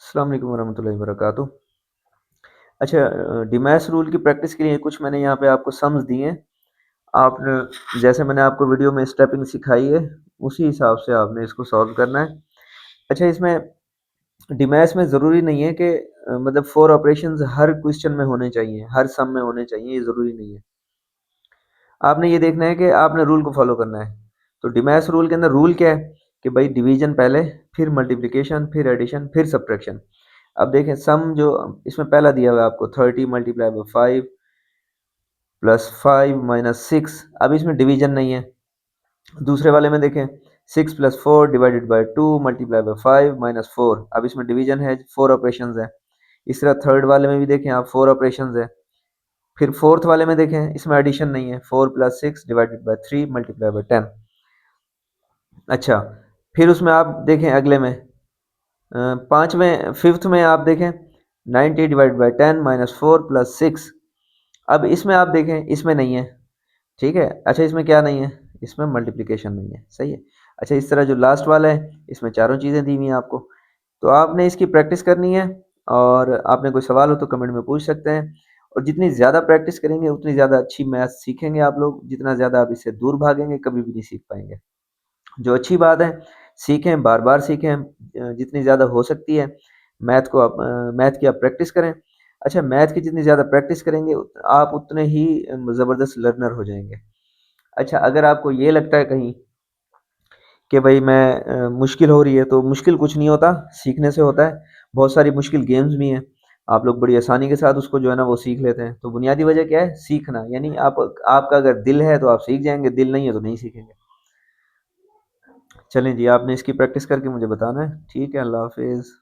अस्सलाम वालेकुम वरहमतुल्लाहि वबरकातुहू। अच्छा, डिमैश रूल की प्रैक्टिस के लिए कुछ मैंने यहाँ पे आपको सम्स दिए हैं। आपने जैसे मैंने आपको वीडियो में स्टेपिंग सिखाई है, उसी हिसाब से आपने इसको सॉल्व करना है। अच्छा, इसमें डिमैश में ज़रूरी नहीं है कि मतलब 4 ऑपरेशंस हर क्वेश्चन में होने चाहिए, हर सम में होने चाहिए, ये ज़रूरी नहीं है। आपने ये देखना है कि आपने रूल को फ़ॉलो करना है। तो डिमैश रूल के अंदर रूल क्या है कि भाई डिवीज़न पहले, फिर मल्टीप्लिकेशन, फिर एडिशन, फिर सब्ट्रैक्शन। अब देखें सम जो इसमें पहला दिया हुआ है आपको 30 मल्टीप्लाई बाय 5 प्लस 5 माइनस 6। अब इसमें डिवीजन नहीं है। दूसरे वाले में देखें 6 plus 4 divided by 2 multiply by 5 minus 4। अब इसमें डिवीजन है, 4 ऑपरेशंस है। इस तरह थर्ड वाले में भी देखें आप 4 ऑपरेशंस है। फिर फोर्थ वाले में देखें इसमें एडिशन नहीं है, 4 plus 6 divided by 3 multiply by 10। अच्छा, फिर उसमें आप देखें अगले में पांचवें फिफ्थ में आप देखें 90 डिवाइड बाई 10 माइनस 4 प्लस 6। अब इसमें आप देखें इसमें नहीं है, ठीक है। अच्छा, इसमें क्या नहीं है, इसमें मल्टीप्लिकेशन नहीं है, सही है। अच्छा, इस तरह जो लास्ट वाला है इसमें चारों चीज़ें दी हुई हैं आपको। तो आपने इसकी प्रैक्टिस करनी है, और आपने कोई सवाल हो तो कमेंट में पूछ सकते हैं। और जितनी ज़्यादा प्रैक्टिस करेंगे उतनी ज़्यादा अच्छी मैथ सीखेंगे आप लोग। जितना ज़्यादा आप इससे दूर भागेंगे कभी भी नहीं सीख पाएंगे। जो अच्छी बात है, सीखें, बार-बार सीखें, जितनी ज़्यादा हो सकती है मैथ की आप प्रैक्टिस करें। अच्छा, मैथ की जितनी ज़्यादा प्रैक्टिस करेंगे आप उतने ही ज़बरदस्त लर्नर हो जाएँगे। अच्छा, अगर आपको ये लगता है कहीं कि भाई मुश्किल हो रही है, तो मुश्किल कुछ नहीं होता, सीखने से होता है। बहुत सारी मुश्किल गेम्स भी हैं, आप लोग बड़ी आसानी के साथ उसको जो है ना वो सीख लेते हैं। तो बुनियादी वजह क्या है? सीखना। यानी आपका अगर दिल है तो आप सीख जाएँगे, दिल नहीं है तो नहीं सीखेंगे। चलें जी, आपने इसकी प्रैक्टिस करके मुझे बताना है। ठीक है, अल्लाह हाफ़िज़।